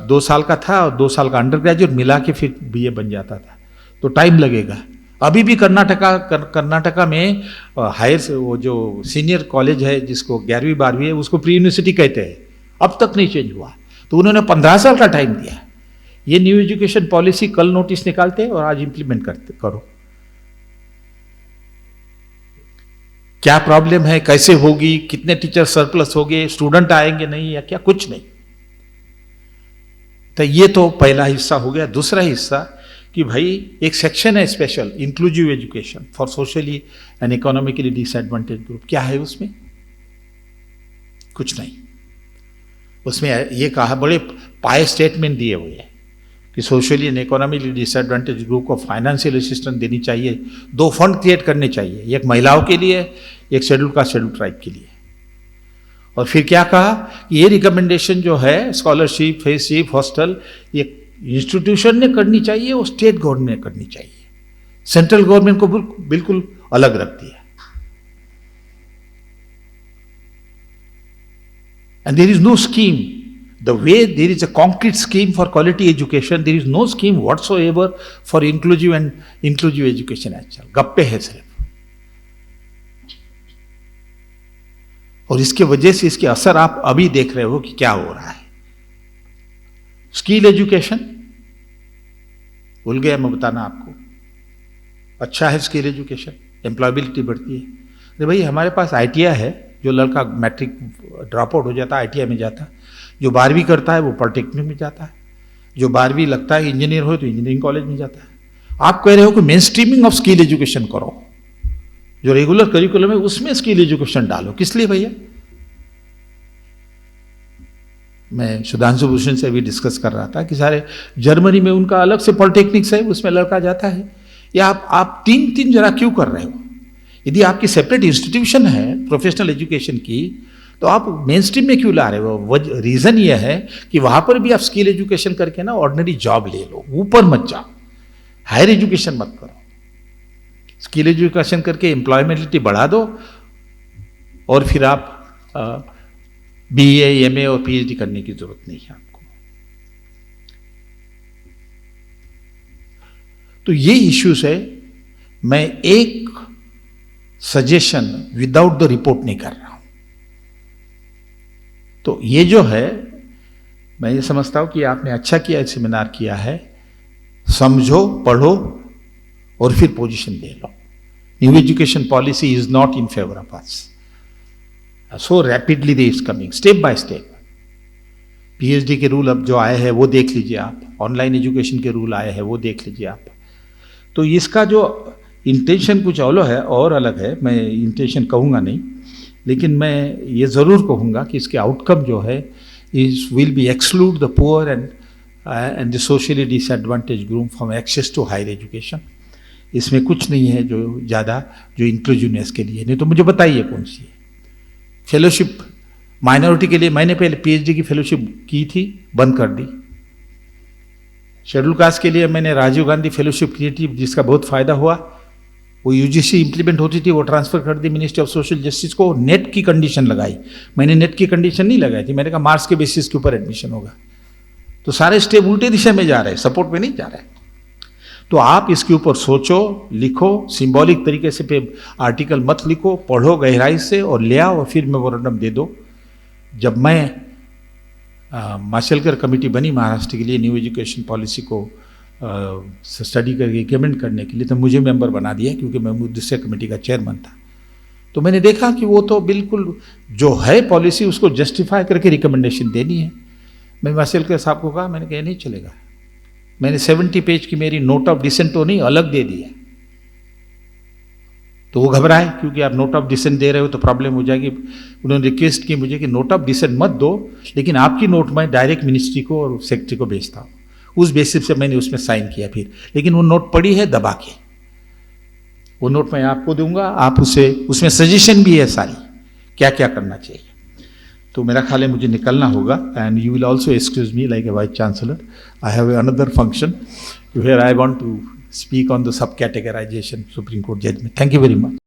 2 साल का था और 2 साल का अंडर ग्रेजुएट मिला के फिर बीए बन जाता था, तो टाइम लगेगा। अभी भी कर्नाटका में हायर वो जो सीनियर कॉलेज है जिसको 11वीं 12वीं है उसको प्री यूनिवर्सिटी कहते हैं, अब तक नहीं चेंज हुआ। तो उन्होंने 15 साल का टाइम दिया। ये न्यू एजुकेशन पॉलिसी कल नोटिस निकालते हैं और आज इंप्लीमेंट करो। क्या प्रॉब्लम है, कैसे होगी, कितने टीचर सरप्लस हो गए, स्टूडेंट आएंगे नहीं या क्या, कुछ नहीं। तो ये तो पहला हिस्सा हो गया। दूसरा हिस्सा कि भाई एक सेक्शन है special inclusive education for socially and economically disadvantage group. क्या है उसमें? कुछ नहीं। उसमें ये कहा, बड़े पाए स्टेटमेंट दिए हुए हैं कि socially and economically disadvantage group को फाइनेंशियल असिस्टेंस देनी चाहिए, 2 फंड क्रिएट करने चाहिए, एक महिलाओं के लिए, एक शेड्यूल कास्ट शेड्यूल ट्राइब के लिए। और फिर क्या कहा कि ये रिकमेंडेशन जो है स्कॉलरशिप, फेलोशिप, हॉस्टल, ये इंस्टीट्यूशन ने करनी चाहिए और स्टेट गवर्नमेंट ने करनी चाहिए। सेंट्रल गवर्नमेंट को बिल्कुल अलग रख दिया। And there is no scheme, the way there is a concrete scheme for quality education, there is no scheme whatsoever for inclusive education actual. गप्पे है सिर्फ। और इसके वजह से इसके असर आप अभी देख रहे हो कि क्या हो रहा है। स्किल एजुकेशन भूल गया मैं बताना आपको। अच्छा है स्किल एजुकेशन, एम्प्लॉयबिलिटी बढ़ती है। अरे भाई हमारे पास आईटीआई है, जो लड़का मैट्रिक ड्रॉप आउट हो जाता है आईटीआई में जाता है, जो 12वीं करता है वो पॉलिटेक्निक में जाता है, जो 12वीं लगता है इंजीनियर हो तो इंजीनियरिंग कॉलेज में जाता है। आप कह रहे हो कि main streaming of skill education करो, जो रेगुलर करिकुलम है उसमें स्किल एजुकेशन डालो। किस लिए भैया? मैं सुधांशु भूषण से भी डिस्कस कर रहा था कि सारे जर्मनी में उनका अलग से पॉलिटेक्निक्स है, उसमें लड़का जाता है। या आप 3 जरा क्यों कर रहे हो? यदि आपकी सेपरेट इंस्टीट्यूशन है प्रोफेशनल एजुकेशन की, तो आप मेन स्ट्रीम में क्यों ला रहे हो? रीजन ये है कि वहां पर भी आप स्किल एजुकेशन करके ना ऑर्डिनरी जॉब ले लो, ऊपर मत जाओ, हायर एजुकेशन मत करो। स्किल एजुकेशन करके एम्प्लॉयमेंटिलिटी बढ़ा दो और फिर आप बीए, एमए और पीएचडी करने की जरूरत नहीं है आपको। तो ये इश्यूज है। मैं एक सजेशन विदाउट द रिपोर्ट नहीं कर रहा हूं। तो ये जो है, मैं ये समझता हूं कि आपने अच्छा किया, सेमिनार किया है। समझो, पढ़ो और फिर पोजीशन ले लो। New education policy is not in favour of us, so rapidly they is coming step by step. PhD के रूल अब जो आए हैं वो देख लीजिए आप, ऑनलाइन एजुकेशन के रूल आए हैं वो देख लीजिए आप। तो इसका जो इंटेंशन कुछ और अलग है, मैं इंटेंशन कहूँगा नहीं, लेकिन मैं ये ज़रूर कहूँगा कि इसके आउटकम जो है is will be exclude the poor and the socially disadvantage group from access to higher education. इसमें कुछ नहीं है जो ज़्यादा जो इंक्लूसिवनेस के लिए। नहीं तो मुझे बताइए कौन सी है फेलोशिप माइनॉरिटी के लिए? मैंने पहले पीएचडी की फेलोशिप की थी, बंद कर दी। शेड्यूल कास्ट के लिए मैंने राजीव गांधी फेलोशिप की थी, जिसका बहुत फायदा हुआ। वो यूजीसी इंप्लीमेंट होती थी, वो ट्रांसफर कर दी मिनिस्ट्री ऑफ सोशल जस्टिस को। नेट की कंडीशन लगाई, मैंने नेट की कंडीशन नहीं लगाई थी। मैंने कहा मार्क्स के बेसिस के ऊपर एडमिशन होगा। तो सारे स्टेप उल्टे दिशा में जा रहे हैं, सपोर्ट में नहीं जा रहे हैं। तो आप इसके ऊपर सोचो, लिखो, सिंबॉलिक तरीके से पे आर्टिकल मत लिखो, पढ़ो गहराई से और ले आओ और फिर मेमोरेंडम दे दो। जब मैं माशेलकर कमेटी बनी महाराष्ट्र के लिए न्यू एजुकेशन पॉलिसी को स्टडी करके रिकमेंड करने के लिए, तो मुझे मेंबर बना दिया क्योंकि मैं दूसरे कमेटी का चेयरमैन था। तो मैंने देखा कि वो तो बिल्कुल जो है पॉलिसी उसको जस्टिफाई करके रिकमेंडेशन देनी है। मैं माशेलकर साहब को कहा, मैंने कहा नहीं चलेगा। मैंने 70 पेज की मेरी नोट ऑफ डिसेंट तो नहीं अलग दे दी है। तो वो घबराए क्योंकि आप नोट ऑफ डिसेंट दे रहे हो तो प्रॉब्लम हो जाएगी। उन्होंने रिक्वेस्ट की मुझे कि नोट ऑफ डिसेंट मत दो, लेकिन आपकी नोट मैं डायरेक्ट मिनिस्ट्री को और सेक्रेटरी को भेजता हूँ। उस बेसिस से मैंने उसमें साइन किया फिर, लेकिन वो नोट पड़ी है दबा के। वो नोट मैं आपको दूंगा, आप उसे, उसमें सजेशन भी है सारी क्या क्या करना चाहिए। तो मेरा ख्याल है मुझे निकलना होगा, and you will also excuse me like a vice chancellor, I have another function where I want to speak on the sub categorization Supreme Court judgment. Thank you very much.